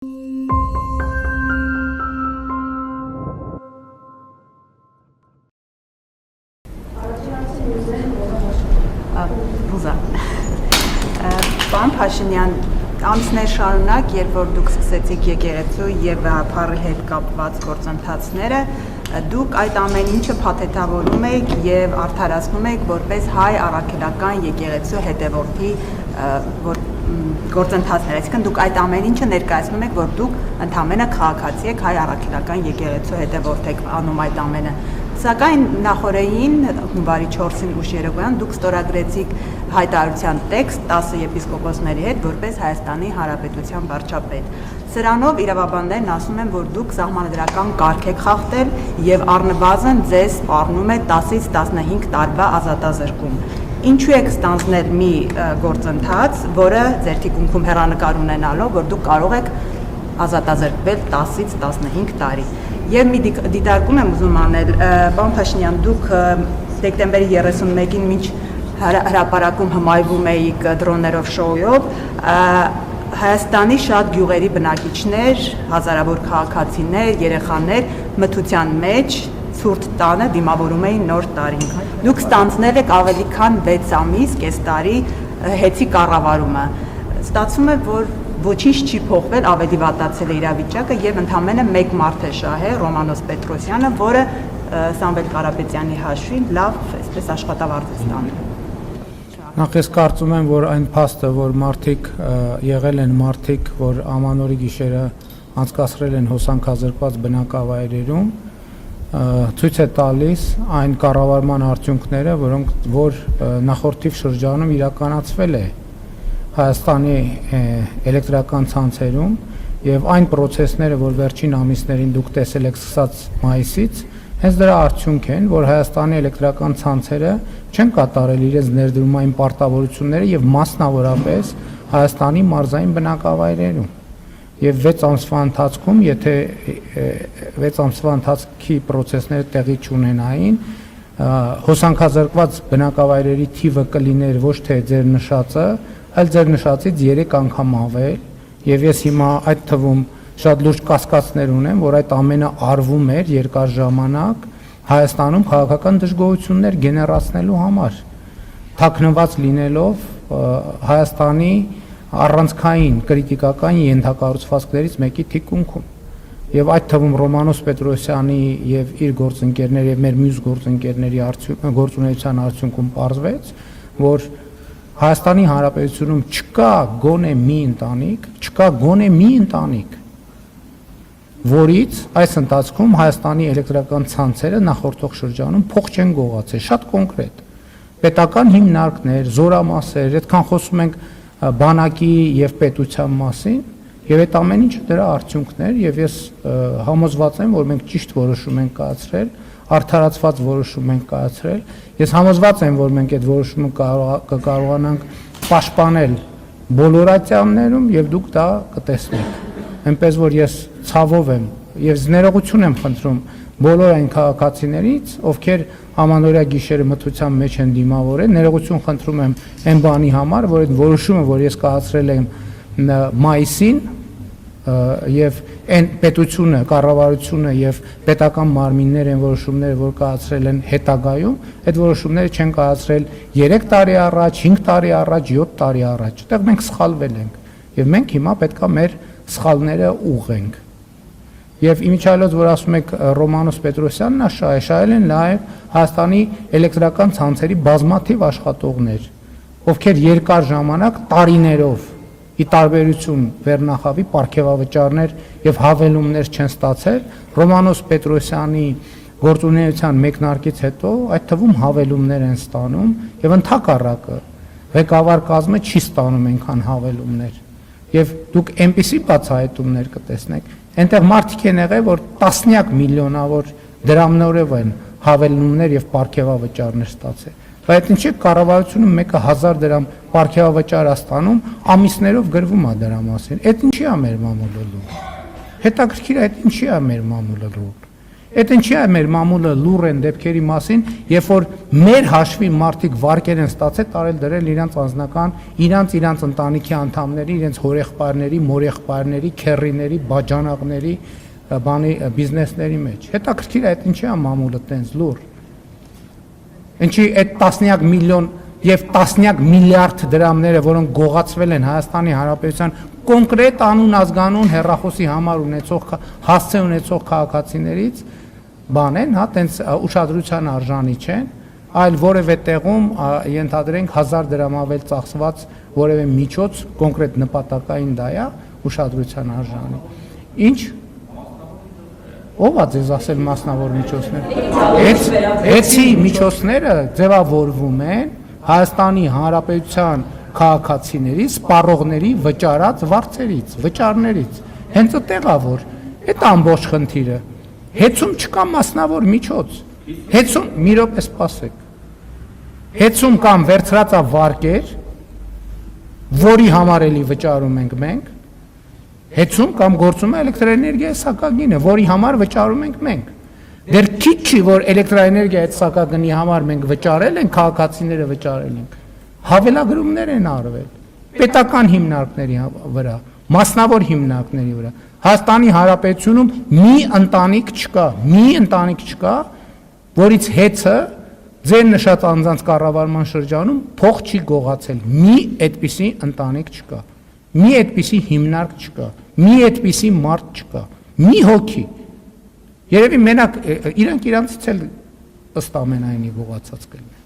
Պարոն Փաշինյան, ամիսներ շարունակ, երբ որ դուք սկսեցիք եկեղեցու եւ գաղափարի հետ կապված գործընթացները, դուք այդ ամեն ինչը փաթեթավորում եք եւ արդարացնում եք որպես հայ առաքելական եկեղեցու հետևորդի գործընթացներ, այսինքն դուք այդ ամեն ինչը ներկայացնում եք, որ դուք ընդամենը քաղաքացի եք, հայ առաքելական եկեղեցու հետևորդ եք անում այդ ամենը։ Սակայն նախորդին հունվարի 4-ին ուշ երեկոյան դուք ստորագրեցիք հայտարարության տեքստ 10 եպիսկոպոսների հետ որպես Հայաստանի Հանրապետության վարչապետ։ Սրանով իրավաբաններն ասում են, որ դուք սահմանադրական կարգ եք խախտել եւ առնվազն ձեզ սպառնում է 10-ից 15 տարվա ազատազրկում։ Ինչու եք ստանձնել մի գործընթաց, որը ձեր թիկունքում հեռանկար ունենալով, որ դուք կարող եք ազատազրկվել 10-ից 15 տարի։ Եվ մի դիտարկում եմ ուզում անել, պարոն Փաշինյան, դուք դեկտեմբերի 31-ին մինչ հրապարակում հմայվում էիք դրոններով շոուով, Հայաստանի շատ գյուղերի բնակիչներ, հազարավոր քաղաքացիներ, երեխաներ մթության մեջ ցուրտ տանը դիմավորում էին նոր տարին։ Դուք ստանձնել եք ավելի քան 6 ամիս, կես տարի հեծի կառավարումը։ Ստացվում է, որ ոչինչ չի փոխվել, ավելի վատացել է իրավիճակը եւ ընդամենը մեկ մարդ է շահել Ռոմանոս Պետրոսյանը, որը Սամվել Կարապետյանի հաշվին լավ, այսպես աշխատավարձ է ստանում։ Նախ ես կարծում եմ, որ այն փաստը, որ մարդիկ եղել են մարդիկ, որ ամանորի գիշերը անցկացրել են հոսանքազրկված բնակավայրերում, ցույց է տալիս այն կառավարման արդյունքները, որ նախորդիվ շրջանում իրականացվել է Հայաստանի էլեկտրական ցանցերում եւ այն process-ները, որ վերջին ամիսներին դուք տեսել եք սկսած մայիսից, հենց դրա արդյունք են, որ Հայաստանի էլեկտրական ցանցերը չեն կատարել իրենց ներդրումային պարտավորությունները եւ մասնավորապես Հայաստանի մարզային բնակավայրերում։ Եվ 6 ամսվա ընթացքում, եթե 6 ամսվա ընթացքի process-ները տեղի չունենային, հոսանքազրկված բնակավայրերի թիվը կլիներ ոչ թե ձեր նշածը, այլ ձեր նշածից 3 անգամ ավել, եւ ես հիմա այդ թվում շատ լուրջ կասկածներ ունեմ, որ այդ ամենը արվում էր երկար ժամանակ Հայաստանում քաղաքական դժգոհություններ գեներացնելու համար, թաքնված լինելով Հայաստանի առանցքային կրիտիկական ենթակառուցվածքներից մեկի թիկունքում։ Եվ այդ թվում Ռոմանոս Պետրոսյանի եւ իր գործընկերների եւ մեր մյուս գործընկերների գործունեության արդյունքում պարզվեց, որ Հայաստանի Հանրապետությունում չկա գոնե մի ընտանիք, որից այս ընթացքում Հայաստանի էլեկտրական ցանցերը նախորդող շրջանում փող չեն գողացել, շատ կոնկրետ։ Պետական հիմնարկներ, զորամասեր, այդքան խոսում ենք բանակի եւ պետության մասին, եւ այդ ամեն ինչը դրա արդյունքներ, եւ ես համոզված եմ, որ մենք ճիշտ որոշում ենք կայացրել, արդարացված որոշում ենք կայացրել։ Ես համոզված եմ, որ մենք այդ որոշումը կկարողանանք պաշտպանել բոլոր ատյաններում եւ դուք դա կտեսնեք։ Այնպես որ ես ցավով եմ եւ ներողություն եմ խնդրում բոլոր այն քաղաքացիներից, ովքեր ամանորյա գիշերը մթության մեջ են դիմավորել, ներողություն խնդրում եմ այն բանի համար, որ այդ որոշումը, որ ես կայացրել եմ մայիսին, եւ այն պետությունը, կառավարությունը եւ պետական մարմինները են որոշումները, որ կայացրել են հետագայում, այդ որոշումները չեն կայացրել 3 տարի առաջ, 5 տարի առաջ, 7 տարի առաջ։ Այդտեղ մենք սխալվել ենք եւ մենք հիմա պետքա մեր սխալները ուղղենք։ Եվ իմիջիայլոց, որ ասում եք Ռոմանոս Պետրոսյանն է շահել են նաեւ Հայաստանի էլեկտրական ցանցերի բազմաթիվ աշխատողներ, ովքեր երկար ժամանակ տարիներով ի տարբերություն Վերնախավի պարգևավճարներ եւ հավելումներ չեն ստացել, Ռոմանոս Պետրոսյանի գործունեության մեկնարկից հետո այդ թվում հավելումներ են ստանում եւ ընդհակառակը ղեկավար կազմը չի ստանում այնքան հավելումներ։ Եվ դուք այնպիսի բացահայտումներ կտեսնեք, այնտեղ մարդիկ են եղել, որ տասնյակ միլիոնավոր դրամներով են հավելումներ եւ պարգևավճարներ ստացել։ Բայց ինչի կառավարությունը մեկը 1000 դրամ պարգևավճար ստանում, ամիսներով գրվում է դրա մասին։ Այդ ինչի է մեր մամուլելու։ Հետաքրքիր է այդ ինչի է մեր մամուլելու։ Այդ ինչի է մեր մամուլը լուր են դեպքերի մասին, երբ որ մեր հաշվի մարդիկ վարկեր են ստացել, տարել դրել իրանց անձնական, իրանց ընտանիքի անդամների, իրենց հորեղբայրների, մորեղբայրների, քեռիների, բաժանաղների, բանի բիզնեսների մեջ։ Հետաքրքիր է այդ ինչի է մամուլը տենց լուր։ Ինչի այդ տասնյակ միլիոն եւ տասնյակ միլիարդ դրամները, որոնք գողացվել են Հայաստանի Հանրապետության կոնկրետ անուն ազգանուն հեռախոսի համար ունեցող հասցե ունեցող քաղաքացիներից բան են, հա, տենց ուշադրության արժանի չեն, այլ որևէ տեղում ենթադրենք 1000 դրամ ավել ծախսված որևէ միջոց կոնկրետ նպատակային դա է ուշադրության արժանի։ Ինչ ով է ձեզ ասել մասնավոր միջոցներ։ Էցի միջոցները ձևավորվում են Հայաստանի Հանրապետության քաղաքացիների, սպառողների վճարած վարձերից, վճարներից։ Հենց այդտեղ է որ այդ ամբողջ խնդիրը։ Հեծում չկա մասնավոր միջոց։ Հեծում մի րոպե սպասեք։ Հեծում կամ վերցրած է վարկեր, որի համար էլի վճարում ենք մենք։ Հեծում կամ գործում է էլեկտրոէներգիայի սակագինը, որի համար վճարում ենք մենք։ Դեռ քիչ չի, որ էլեկտրոէներգիայի սակագնի համար մենք վճարել ենք, քաղաքացիները վճարել ենք։ Հավելագրումներ են արվել պետական հիմնարկների վրա, մասնավոր հիմնարկների վրա։ Հայաստանի Հանրապետությունում մի ընտանիք չկա, որից հեծը ձեր նշած անձանց կառավարման շրջանում փող չի գողացել։ Մի այդպիսի ընտանիք չկա։ Մի այդպիսի հիմնարկ չկա, մի այդպիսի մարդ չկա, մի հոգի։ Երևի մենակ իրանք իրանցից էլ ըստ ամենայնի գողացած կլինեն։